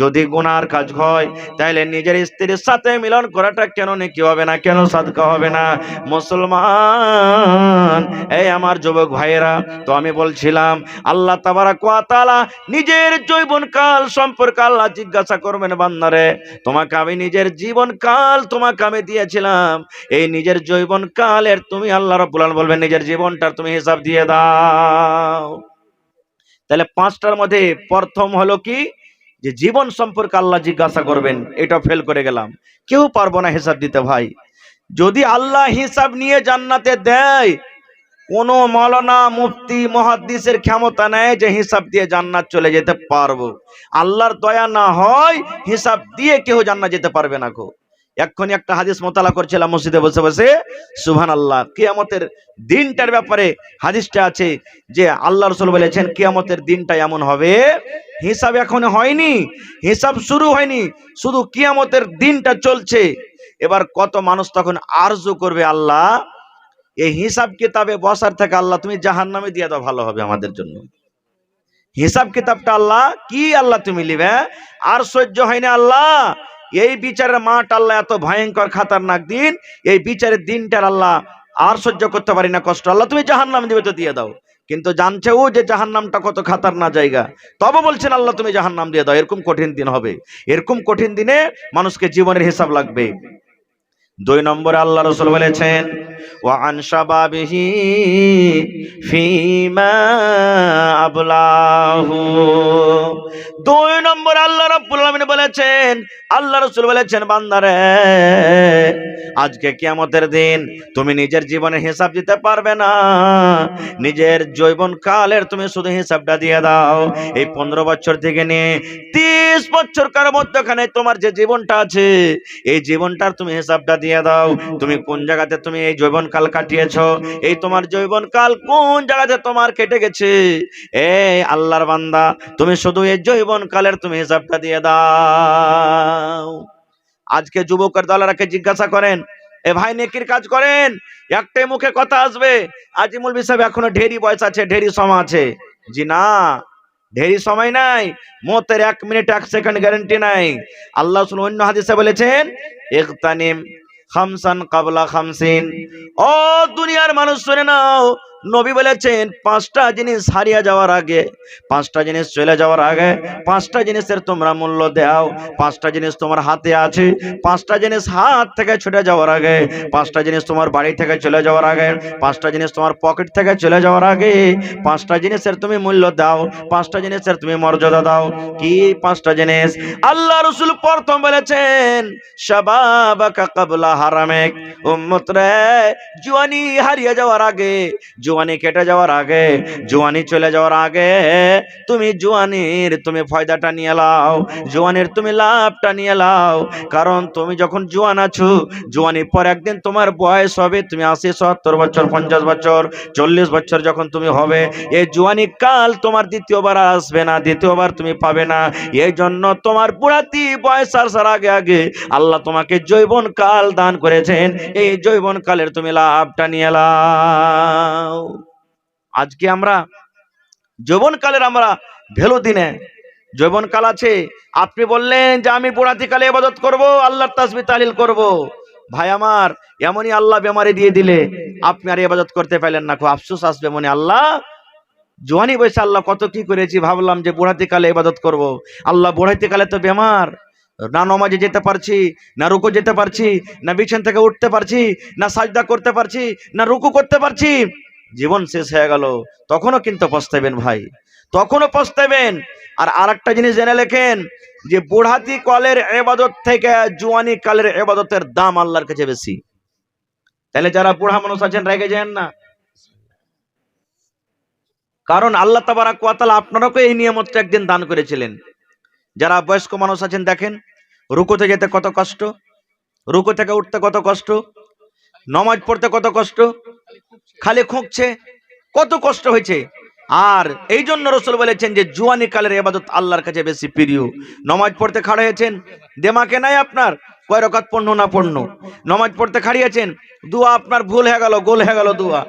যদি গুনার কাজ হয়, তাহলে নিজের স্ত্রীর সাথে মিলন করাটা কেন নেকি হবে না, কেন সাদকা হবে না? মুসলমান এই আমার যুবক ভাইয়েরা, তো আমি বলছিলাম আল্লাহ তাবারক ওয়া তাআলা নিজের যৌবনকাল সম্পর্কে আল্লাহ জিজ্ঞাসা করবেন বান্দারে, তোমাকে আমি নিজের জীবনকাল তোমাকে আমি দিয়েছিলাম, এই নিজের যৌবনকালের তুমি আল্লাহ রাব্বুল আলামিন বলবেন নিজের জীবনটার তুমি হিসাব দিয়ে দাও। তাহলে পাঁচটার মধ্যে প্রথম হলো কি, যে জীবন সম্পর্কে আল্লাহ জিজ্ঞাসা করবেন, এটা ফেল করে গেলাম, কেউ পারবো না হিসাব দিতে ভাই। যদি আল্লাহ হিসাব নিয়ে জান্নাতে দেয়, কোন মাওলানা মুফতি মুহাদ্দিসের ক্ষমতা নেই যে হিসাব দিয়ে জান্নাত চলে যেতে পারবো। আল্লাহর দয়া না হয় হিসাব দিয়ে কেউ জান্নাত যেতে পারবে না গো। এক্ষুনি একটা হাদিস মোতালা করছিলাম মসজিদে বসে বসে, সুবহানাল্লাহ, কিয়ামতের দিনটার ব্যাপারে হাদিসটা আছে যে আল্লাহ রাসূল বলেছেন কিয়ামতের দিনটা এমন হবে, হিসাব এখনো হয়নি, হিসাব শুরু হয়নি, শুধু কিয়ামতের দিনটা চলছে। এবার কত মানুষ তখন আরজু করবে আল্লাহ এই হিসাব কিতাবে বসার থেকে আল্লাহ তুমি জাহান্নামে দিয়ে দাও, ভালো হবে আমাদের জন্য। হিসাব কিতাবটা আল্লাহ কি আল্লাহ তুমি লিবে, আর সহ্য হয় না আল্লাহ, এই বিচারের মাঠ আল্লাহ এত ভয়ঙ্কর খাতারনাক দিন, এই বিচারের দিনটার আল্লাহ আর সহ্য করতে পারি না কষ্ট, আল্লাহ তুমি জাহান্নাম দিবে তো দিয়ে দাও। কিন্তু জানছে ও যে জাহান্নামটা কত খাতারনাক জায়গা, তবে বলছেন আল্লাহ তুমি জাহান্নাম দিয়ে দাও। এরকম কঠিন দিন হবে, এরকম কঠিন দিনে মানুষকে জীবনের হিসাব লাগবে। দুই নম্বরে আল্লাহ রাসূল বলেছেন ওয়া আন শাবাবিহি ফিমা আবলাহু। দুই নম্বর আল্লাহ রাব্বুল আলামিন বলেছেন, আল্লাহ রাসূল বলেছেন বান্দারে আজকে কিয়ামতের দিন তুমি নিজের জীবনের হিসাব দিতে পারবে না, নিজের যৌবন কালের তুমি শুধু হিসাবটা দিয়ে দাও। এই 15 বছর থেকে নিয়ে 30 বছর কার মধ্যখানে তোমার যে জীবনটা আছে, এই জীবনটার তুমি হিসাবটা দিয়ে দাও। তুমি কোন জায়গাতে তুমি এই যৌবনকাল কাটিয়েছো, এই তোমার যৌবনকাল কোন জায়গাতে তোমার কেটে গেছে, এই আল্লাহর বান্দা তুমি শুধু এই যৌবনকালের তুমি হিসাবটা দিয়ে দাও। আজকে যুবকের দলেরাকে জিজ্ঞাসা করেন এ ভাই নেকির কাজ করেন, একটাই মুখে কথা আসবে আজি মৌলভী সাহেব এখনো ঢেরি বয়স আছে, ঢেরি সময় আছে। জি না, ঢেরি সময় নাই, মতের 1 মিনিট 1 সেকেন্ড গ্যারান্টি নাই। আল্লাহ রাসূল অন্য হাদিসে বলেছেন ইগতানিম খামসান ক্বাবলা খামসিন। ও দুনিয়ার মানুষ শুনে নাও, নবী বলেছেন 5টা জিনিস হারিয়ে যাওয়ার আগে, 5টা জিনিস চলে যাওয়ার আগে, 5টা জিনিসের তোমরা মূল্য দাও। 5টা জিনিস তোমার হাতে আছে, 5টা জিনিস হাত থেকে ছুটে যাওয়ার আগে, 5টা জিনিস তোমার বাড়ি থেকে চলে যাওয়ার আগে, 5টা জিনিস তোমার পকেট থেকে চলে যাওয়ার আগে, 5টা জিনিসের তুমি মূল্য দাও, 5টা জিনিসের তুমি মর্যাদা দাও। কি 5টা জিনিস? আল্লাহ রাসূল প্রথম বলেছেন শাবাবাকা ক্বাবলা হারামিক। উম্মত রে, জওয়ানি হারিয়ে যাওয়ার আগে, জওয়ানি কেটে যাওয়ার আগে, জওয়ানি চলে যাওয়ার আগে তুমি জওয়ানির তুমি ফায়দাটা নিয়ে লাও, জওয়ানির তুমি লাভটা নিয়ে লাও। কারণ তুমি যখন জওয়ান আছো, জওয়ানি পর একদিন তোমার বয়স হবে, তুমি 80 70 বছর 50 বছর 40 বছর যখন তুমি হবে, এই জওয়ানি কাল তোমার দ্বিতীয়বার আসবে না, দ্বিতীয়বার তুমি পাবে না। এই জন্য তোমার বুড়াতি বয়স আসার আগে আগে আল্লাহ তোমাকে যৌবন কাল দান করেছেন, এই যৌবন কালের তুমি লাভটা নিয়ে লাও। আজকে আমরা যৌবন কালের আমরা ভ্যালু দিনে, যৌবন কাল আছে, আপনি বললেন যে আমি বুড়াতি কালে ইবাদত করব, আল্লাহর তাসবিহ তাহলিল করব, ভাই আমার এমনই আল্লাহ বেমারি দিয়ে দিলে আপনি আর ইবাদত করতে পারলেন না, খুব আফসোস আসবে মনে, আল্লাহ জোয়ানি বয়সে আল্লাহ কত কি করেছি, ভাবলাম যে বুড়াতে কালে ইবাদত করব। আল্লাহ বুড়াইতে কালে তো বেমার, না নমাজে যেতে পারছি, না রুকু যেতে পারছি, না বিছান থেকে উঠতে পারছি, না সাজদা করতে পারছি, না রুকু করতে পারছি। জীবন শেষ হয়ে গেল, তখনও কিন্তু পস্তাবেন ভাই, তখনও পস্তাবেন। আর আরেকটা জিনিস জেনে লেখেন যে বুড়াতি কালের ইবাদত থেকে জোয়ানি কালের ইবাদতের দাম আল্লাহর কাছে বেশি। তাহলে যারা বুড়া মানুষ আছেন রেগে যান না, কারণ আল্লাহ তাবারাক ওয়া তাআলা আপনারাকে এই নিয়ামতটা একদিন দান করেছিলেন। যারা বয়স্ক মানুষ আছেন দেখেন, রুকুতে যেতে কত কষ্ট, রুকু থেকে উঠতে কত কষ্ট, নমাজ পড়তে কত কষ্ট, খালি খুঁকছে, কত কষ্ট হয়েছে। আর এই জন্য রাসূল বলেছেন যে জুয়ানি কালের ইবাদত আল্লাহর কাছে বেশি প্রিয়। নমাজ পড়তে খাড়া হয়েছেন, দেমাকে নাই আপনার কয় রাকাত পড়নো না পড়নো, নমাজ পড়তে খাড়িয়েছেন, দোয়া আপনার ভুল হয়ে গেল, গোল হয়ে গেল দোয়া,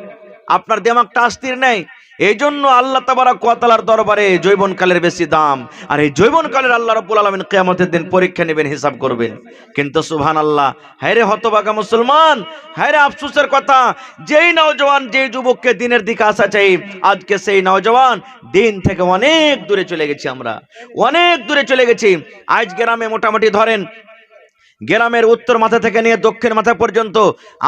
আপনার দেমাগটা স্থির নেই। এই জন্য আল্লাহ তাবারাক ওয়া তাআলার দরবারে যৌবন কালের বেশি দাম। আর এই যৌবন কালের আল্লাহ রাব্বুল আলামিন কিয়ামতের দিন পরীক্ষা নেবেন, হিসাব করবেন। কিন্তু সুবহানাল্লাহ, হায়রে হতভাগা মুসলমান, হায়রে আফসোসের কথা, যেই নওজওয়ান, যেই যুবককে দিনের দিকে আসা চাই, আজকে সেই নওজওয়ান দিন থেকে অনেক দূরে চলে গেছি, আমরা অনেক দূরে চলে গেছি। আজ গ্রামে মোটামুটি ধরেন, গ্রামের উত্তর মাথা থেকে নিয়ে দক্ষিণ মাথা পর্যন্ত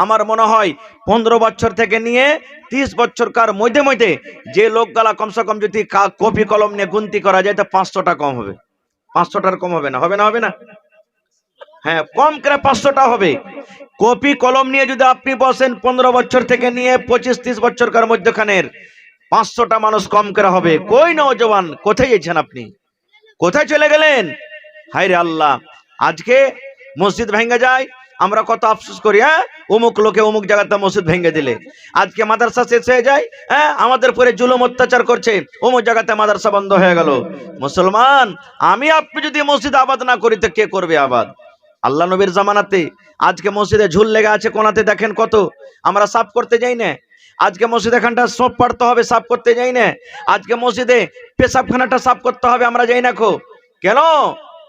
আমার মনে হয় 15 বছর থেকে নিয়ে 30 বছরকার মধ্যে মধ্যে যে লোকগুলা কমসে কম যদি কপি কলম নিয়ে গুনতি করা যায় তো 500টা কম হবে। 500টার কম হবে না, হবে না, হবে না? হ্যাঁ, কম করে 500টা হবে। কপি কলম নিয়ে যদি আপনি বসেন 15 বছর থেকে নিয়ে 25-30 বছরকার মধ্যখানের 500টা মানুষ কম করে হবে। কই নওজওয়ান, কোথায় গেছেন আপনি, কোথায় চলে গেলেন? হায়রে আল্লাহ, আজকে মসজিদ ভেঙে যায়, আমরা কত আফসোস করি, হ্যাঁ অমুক লোকে অমুক জায়গাতে মসজিদ ভেঙে দিলে। আজকে মাদ্রাসা শেষ হয়ে যায়, হ্যাঁ আমাদের পরে জুলুম অত্যাচার করছে, অমুক জায়গাতে মাদ্রাসা বন্ধ হয়ে গেল। মুসলমান, আমি আপনি যদি মসজিদ আবাদ না করি তো কে করবে আবাদ? আল্লাহ নবীর জামানাতে আজকে মসজিদে ঝুল লেগে আছে কোনাতে, দেখেন কত, আমরা সাফ করতে যাই না। আজকে মসজিদ এখানটা সব পাড়তে হবে, সাফ করতে যাই না। আজকে মসজিদে পেশাবখানাটা সাফ করতে হবে, আমরা যাই না কো, কেন?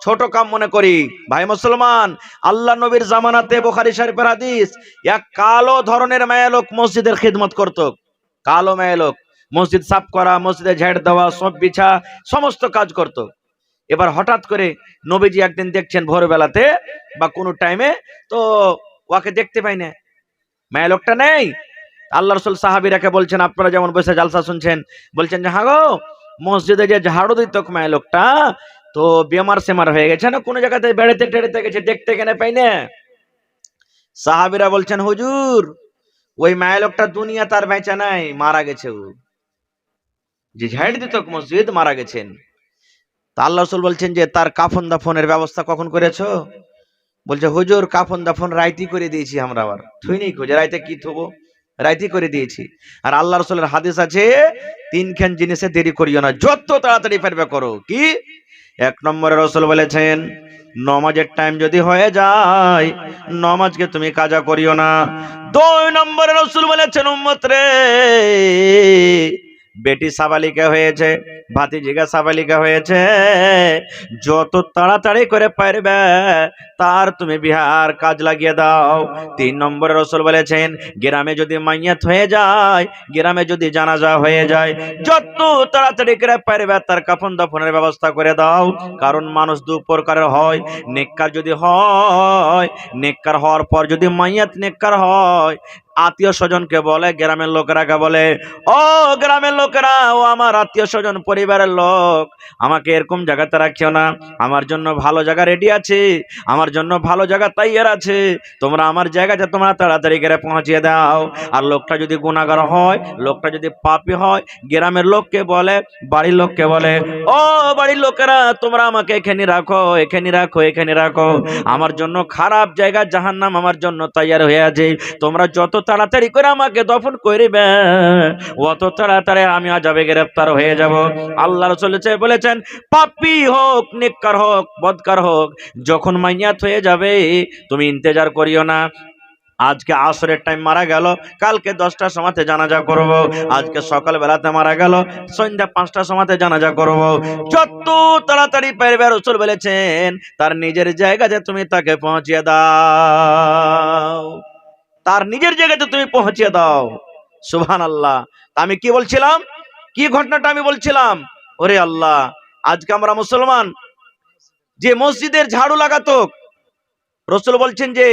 ছোট কাম মনে করি। ভাই মুসলমান, আল্লাহ নবীর জামানাতে বুখারী শরীফের হাদিস, এক কালো ধরনের মেয়ে লোক মসজিদের খিদমত করত। কালো মেয়ে লোক মসজিদ সাফ করা, মসজিদে ঝাড় দেওয়া, সব বিছা, সমস্ত কাজ করত। এবার হঠাৎ করে নবীজি একদিন দেখছেন ভোরবেলাতে বা কোনো টাইমে, তো ওকে দেখতে পাই না, মেয়ে লোকটা নেই। আল্লাহ রাসূল সাহাবীরাকে বলছেন, আপনারা যেমন বসে জালসা শুনছেন, বলছেন যে হ্যাঁ গো, মসজিদে যে ঝাড়ু দিত মেয়ে লোকটা তো বেমার সেমার হয়ে গেছে না, কোন জায়গাতে বেড়াতে টেড়াতে গেছে, দেখতে কেনে পাই না। সাহাবীরা বলছেন, হুজুর ওই মেয়ে লোকটা দুনিয়া তার বেঁচে নাই, মারা গেছে, ও যে ঝাড় দিত মসজিদ মারা গেছেন। তা আল্লাহ রাসূল বলছেন যে তার কাফন দাফনের ব্যবস্থা কখন করেছো? বলছে হুজুর কাফন দাফন রাইতি করে দিয়েছি আমরা, আবার থুই নেই খোঁজে, রাইতে কি থবো, রাইতি করে দিয়েছি। আর আল্লাহ রাসূলের হাদিস আছে, তিনখান জিনিসে দেরি করিও না, যত তাড়াতাড়ি পারবে করো। কি? এক নম্বরে রাসূল বলেছেন, নমাজের টাইম যদি হয়ে যায় নমাজকে তুমি কাজা করিও না। 2 নম্বরে রাসূল বলেছেন, উম্মত রে, বেটি সাবালিকা হয়েছে, ভাতিজিগা সাবালিকা হয়েছে, যত তাড়াতাড়ি করে পারবে তার তুমি বিহার কাজ লাগিয়ে দাও। 3 নম্বরে রাসূল বলেছেন, গ্রামে যদি মাইয়াত হয়ে যায়, গ্রামে যদি জানাজা হয়ে যায়, যত তাড়াতাড়ি করে পারবে তার কাফন দাফনের ব্যবস্থা করে দাও। কারণ মানুষ দু প্রকারের হয়, নেককার যদি হয়, নেককার হওয়ার পর যদি মাইয়াত নেককার হয়, আত্মীয় স্বজনকে বলে, গ্রামের লোকেরাকে বলে, ও গ্রামের লোকেরা, ও আমার আত্মীয় স্বজন পরিবারের লোক, আমাকে এরকম জায়গাতে রাখিও না, আমার জন্য ভালো জায়গা রেডি আছে, আমার জন্য ভালো জায়গা তৈয়ার আছে, তোমরা আমার জায়গাতে তোমরা তাড়াতাড়ি করে পৌঁছিয়ে দাও। আর লোকটা যদি গুনাহগার হয়, লোকটা যদি পাপী হয়, গ্রামের লোককে বলে, বাড়ির লোককে বলে, ও বাড়ির লোকেরা, তোমরা আমাকে এখানে রাখো, এখানে রাখো, এখানে রাখো, আমার জন্য খারাপ জায়গা জাহান্নাম আমার জন্য তৈয়ার হয়ে আছে, তোমরা যত তাড়াতাড়ি করে আমাকে দফন করিবে অত তাড়াতাড়ি আমি আযাবে গ্রেফতার হয়ে যাব। আল্লাহ রাসূল বলেছেন, পাপী হোক, নেককার হোক, বদকার হোক, যখন মাইয়াত হয়ে যাবে তুমি ইন্তেজার করিও না। আজকে আসরের টাইম মারা গেল, কালকে 10টার সময়তে জানাজা করব, আজকে সকাল বেলাতে মারা গেল, সন্ধ্যা 5টার সময়তে জানাজা করব। যত তাড়াতাড়ি পারবে, রাসূল বলেছেন, তার নিজের জায়গাতে তুমি তাকে পৌঁছিয়ে দাও, তার নিজের জায়গাতে তুমি পৌঁছিয়ে দাও। সুবহানাল্লাহ। আমি কি বলছিলাম? কি ঘটনাটা আমি বলছিলাম? ওরে আল্লাহ, আজকে আমরা মুসলমান, যে মসজিদের ঝাড়ু লাগাতো, রসুল বলছেন যে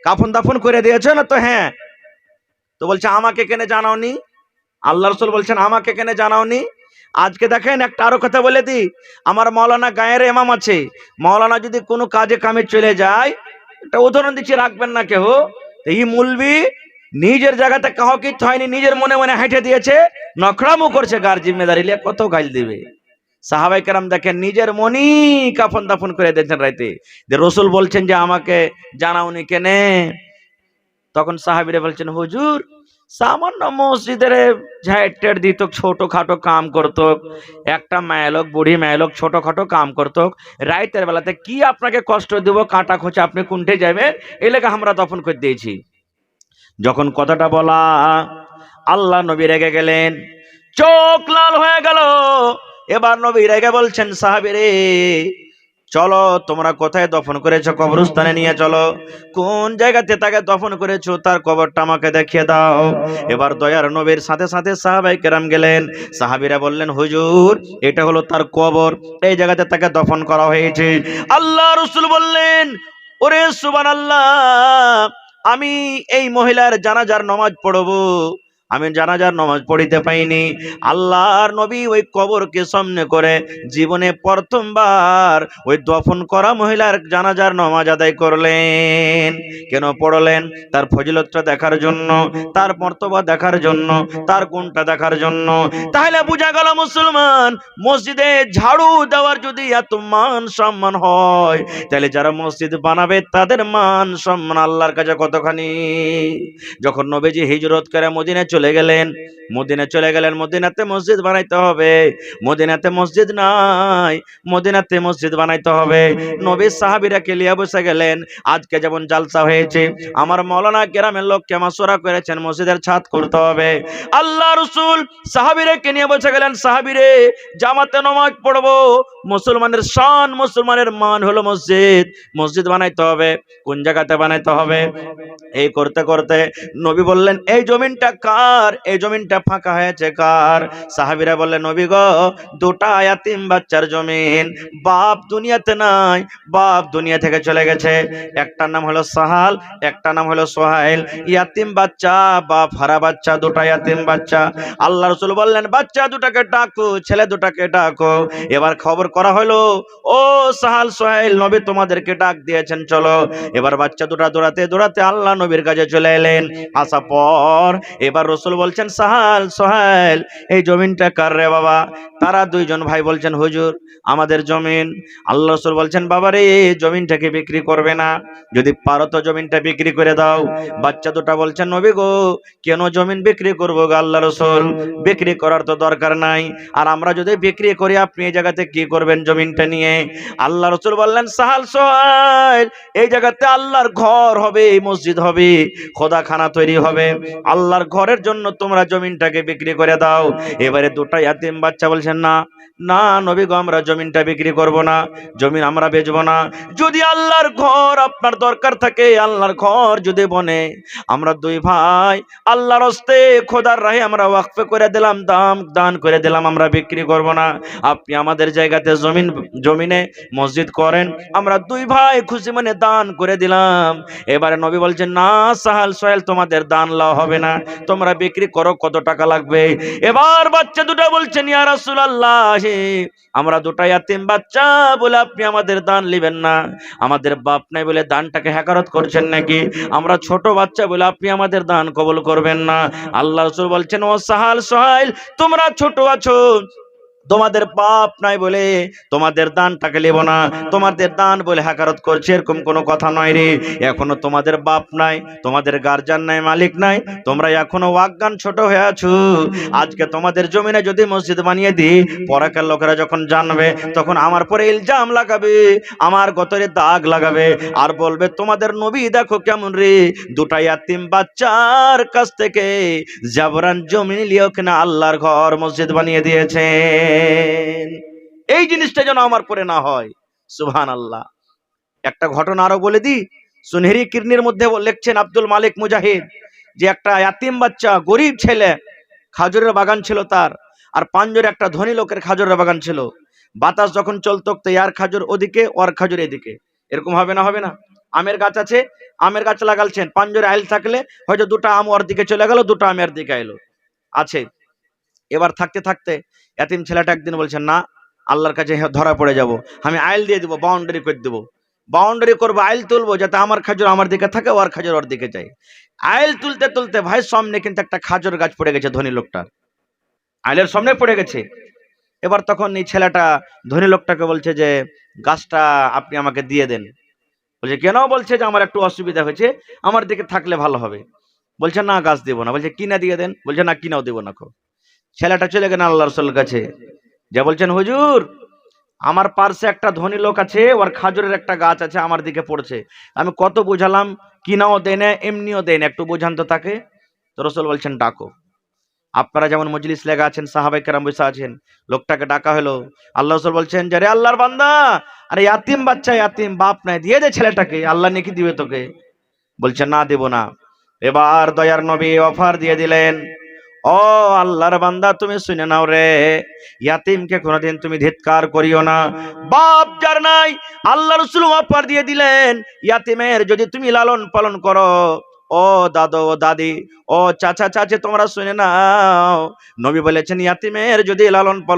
কাফন দাফন করে দিয়েছে না? তো হ্যাঁ, তো বলছে আমাকে কেন জানাওনি? আল্লাহ রসুল বলছেন আমাকে কেন জানাওনি? আজকে দেখেন একটা আরো কথা বলে দি, আমার মৌলানা গায়ের ইমাম আছে, মৌলানা যদি কোনো কাজে কামে চলে যায়, একটা উদাহরণ দিচ্ছি, রাখবেন না কেউ, এই মুলবি নিজের জায়গাতে কাউকে হয়নি, নিজের মনে মনে হেঁটে দিয়েছে, নখরামো করছে, গার জিম্মেদারি লিয়ে কত গাইল দিবে। সাহাবাই কেরাম দেখেন নিজের মনি কাফন দাফন করে দিয়েছেন রাইতে, যে রসুল বলছেন যে আমাকে জানাওনি কেনে? তখন সাহাবীরা বলছেন হুজুর, সামান্য মসজিদের ঝাইটের দিত, ছোটখাটো কাম করতো, একটা মায়ালোক বুড়ি মায়ালোক ছোটখাটো কাম করতো, রাইতের বেলাতে কি আপনাকে কষ্ট দিব, কাটা খোঁচা আপনি কুণ্ঠে যাবেন, এই লেগে আমরা দফন করে দিয়েছি। যখন কথাটা বলা, আল্লাহ নবী রেগে গেলেন, চোখ লাল হয়ে গেল। এবার নবী রেগে বলছেন সাহাবীরে, চলো তোমরা কোথায় দফন করেছো, কবরস্থানে নিয়ে চলো, কোন জায়গাতে তাকে দফন করেছো তার কবরটা আমাকে দেখিয়ে দাও। এবার দয়ার নবীর সাথে সাথে সাহাবাই কেরাম গেলেন। সাহাবীরা বললেন হুজুর, এটা হলো তার কবর, এই জায়গাতে তাকে দফন করা হয়েছে। আল্লাহ রাসূল বললেন, ওরে সুবহানাল্লাহ, আমি এই মহিলার জানাজার নামাজ পড়বো, আমি জানাজার নামাজ পড়িতে পাইনি। আল্লাহর নবী ওই কবরকে সামনে করে জীবনে প্রথমবার ওই দফন করা মহিলার জানাজার নামাজ আদায় করলেন। কেন পড়লেন? তার ফজিলতটা দেখার জন্য, তার মর্তবা দেখার জন্য, তার গুণটা দেখার জন্য। তাহলে বোঝা গেল মুসলমান, মসজিদে ঝাড়ু দেওয়ার যদি এত মান সম্মান হয়, তাহলে যারা মসজিদ বানাবে তাদের মান সম্মান আল্লাহর কাছে কতখানি। যখন নবীজি হিজরত করে মদিনায় চলে গেলেন, মদিনাতে মসজিদ বানাইতে হবে, মদিনাতে মসজিদ নাই, মদিনাতে মসজিদ বানাইতে হবে। নবী সাহাবীরা লিয়ে বসে গেলেন। আজকে যেমন জালসা হয়েছে, আমার মাওলানা কেরামের লোককে মাসওয়ারা করেছেন মসজিদের ছাদ করতে হবে। আল্লাহ রাসূল সাহাবীরা নিয়ে বসে গেলেন, সাহাবীরে জামাতে নামাজ পড়বো, মুসলমানের শান, মুসলমানের মান হলো মসজিদ, মসজিদ বানাইতে হবে। কোন জায়গাতে বানাইতে হবে? এই করতে করতে নবী বললেন, এই জমিনটা কার? এই জমিনটা ফাঁকা হয়েছে কার? সাহাবীরা বললেন, নবী গো, দুটা ইয়াতিম বাচ্চার জমিন, বাপ দুনিয়াতে নাই, বাপ দুনিয়া থেকে চলে গেছে, একটার নাম হলো সাহাল, একটা নাম হলো সোহাইল। ইয়াতিম বাচ্চা, বাপ হারা বাচ্চা, দুটা ইয়াতিম বাচ্চা। আল্লাহ রাসূল বললেন, বাচ্চা দুটাকে ডাকো, ছেলে দুটাকে ডাকো। এবার খবর করা হলো, ও সাহাল সোহাইল, নবী তোমাদেরকে ডাক দিয়েছেন, চলো। এবার বাচ্চা দুটা দৌড়াতে দৌড়াতে আল্লাহ নবীর কাছে চলে এলেন। আসা পর এবার রাসূল বলছেন, সাহাল সোহাইল, এই জমিনটা কার রে বাবা? তারা দুইজন ভাই বলছেন, হুজুর আমাদের জমিন। আল্লাহ রাসূল বলছেন, বাবা রে, জমিনটাকে বিক্রি করবে না? যদি পারো তো জমিনটা বিক্রি করে দাও। বাচ্চা দুটা বলছেন, নবী গো, কেন জমিন বিক্রি করবো গো আল্লাহ রাসূল? বিক্রি করার তো দরকার নাই, আর আমরা যদি বিক্রি করি আপনি এই জায়গাতে কি করবেন জমিনটা নিয়ে? আল্লাহ রাসূল বললেন, সাহাল সোহাইল, এই জায়গাতে আল্লাহর ঘর হবে, মসজিদ হবে, খোদাখানা তৈরি হবে, আল্লাহর ঘরের জন্য তোমরা জমিনটাকে বিক্রি করে দাও। এবারে দুটা ইয়াতিম বাচ্চা বলছেন, না না নবী গো, আমরা জমিনটা বিক্রি করব না, জমিন আমরা বেচবো না। যদি আল্লাহর ঘর আপনার দরকার থাকে, আল্লাহর ঘর যদি বনে, আমরা দুই ভাই আল্লাহর হস্তে খোদার রাহে আমরা ওয়াকফে করে দিলাম, দান করে দিলাম, আমরা বিক্রি করব না। আপনি আমাদের জায়গাতে জমিনে মসজিদ করেন, আমরা দুই ভাই খুশি মনে দান করে দিলাম। এবারে নবী বলছেন, না সাহাল সোহেল, তোমাদের দান লাও হবে না, তোমরা বিক্রি করো, কত টাকা লাগবে? এবার বাচ্চা দুটা বলছেন, ইয়া রাসূলুল্লাহ, আমরা দুটা ইয়াতিম বাচ্চা বলে আপনি আমাদের দান নেবেন না? আমাদের বাপ নাই বলে দানটাকে হেকারত করছেন নাকি? আমরা ছোট বাচ্চা বলে আপনি আমাদের দান কবুল করবেন না? আল্লাহ রাসূল বলছেন, ও সাহাল সোহাইল, তোমরা ছোট আছো, তোমাদের বাপ নাই বলে তোমাদের দানটাকে নেব না, তোমাদের দান বলে হাকারত করছে, এরকম কোনো কথা নয় রে। এখনো তোমাদের বাপ নাই, তোমাদের গার্জিয়ান নাই, মালিক নাই, তোমরা এখনো অজ্ঞান, ছোট হয়ে আছো। আজকে তোমাদের জমিনে যদি মসজিদ বানিয়ে দিই, পরাকার লোকেরা যখন জানবে, তখন আমার পরে ইলজাম লাগাবে, আমার গতরে দাগ লাগাবে, আর বলবে তোমাদের নবী দেখো কেমন রে, দুটা ইয়াতিম বাচ্চার কাছ থেকে জাবরান জমি লিয়েও কিনা আল্লাহর ঘর মসজিদ বানিয়ে দিয়েছে। এই জিনিসটা যেন আমার পরে না হয়। সুবহানাল্লাহ। একটা ঘটনা আরো বলে দি, সুনহেরি কিরনির মধ্যে লিখছেন আব্দুল মালিক মুজাহিদ, যে একটা ইয়াতিম বাচ্চা, গরিব ছেলে, খাজুরের বাগান ছিল তার, আর পাঞ্জরে একটা ধনী লোকের খাজুরের বাগান ছিল। বাতাস যখন চলতো তো ইয়ার খাজুর ওদিকে, ওর খাজুর এদিকে, এরকম হবে না? হবে না? আমের গাছ আছে, আমের গাছ লাগালছেন, পাঞ্জরে আইল থাকলে হয়তো দুটো আম ওর দিকে চলে গেল, দুটো আমের দিকে এলো, আছে। এবার থাকতে থাকতে এতিম ছেলেটা একদিন বলছেন, না, আল্লাহর কাছে ধরা পড়ে যাব, আমি আইল দিয়ে দেবো, বাউন্ডারি করে দেবো, বাউন্ডারি করবো, আইল তুলবো, যাতে আমার খাজুর আমার দিকে থাকে, ওর খাজুর ওর দিকে যায়। আইল তুলতে তুলতে ভাই সামনে কিন্তু একটা খাজুর গাছ পড়ে গেছে ধনী লোকটার, আইলের সামনে পড়ে গেছে। এবার তখন এই ছেলেটা ধনী লোকটাকে বলছে যে, গাছটা আপনি আমাকে দিয়ে দেন। বলছে কেন? বলছে যে আমার একটু অসুবিধা হয়েছে, আমার দিকে থাকলে ভালো হবে। বলছে না, গাছ দেবো না। বলছে কিনা দিয়ে দেন। বলছে না, কিনাও দেবো না। ছেলেটা চলে গেলেন আল্লাহ রাসূলের কাছে, যে বলছেন, হুজুর, আমার পার্শ্বে একটা ধনী লোক আছে, ওর খাজুরের একটা গাছ আছে, আমার দিকে পড়ছে, আমি কত বোঝালাম, কিনাও দেয় না, এমনিও দেয় না, একটু বোঝান তো তাকে। তো রাসূল বলছেন, ডাকো। আপনারা যেমন মজলিস লেগে আছেন, সাহাবায়ে কেরাম বসে আছেন, লোকটাকে ডাকা হলো। আল্লাহ রাসূল বলছেন যে, রে আল্লাহর বান্দা, আরে ইয়াতিম বাচ্চা, ইয়াতিম, বাপ নাই, দিয়ে দে ছেলেটাকে, আল্লাহ নেকি দিবে তোকে। বলছে না, দেব না। এবার দয়ার নবী অফার দিয়ে দিলেন, ও আল্লাহর বান্দা, তুমি শুনে নাও রে, ইয়াতিমকে কোনোদিন তুমি ধিক্কার করিও না। বাপ যার নাই, আল্লাহ রাসূল অফার দিয়ে দিলেন, ইয়াতিমের যদি তুমি লালন পালন করো, ও দাদু, ও দাদি, ও চাচা চাচি, তোমরা শুনে নাও, নবী বলেছেন, ইয়াতিমের যদি লালন পালন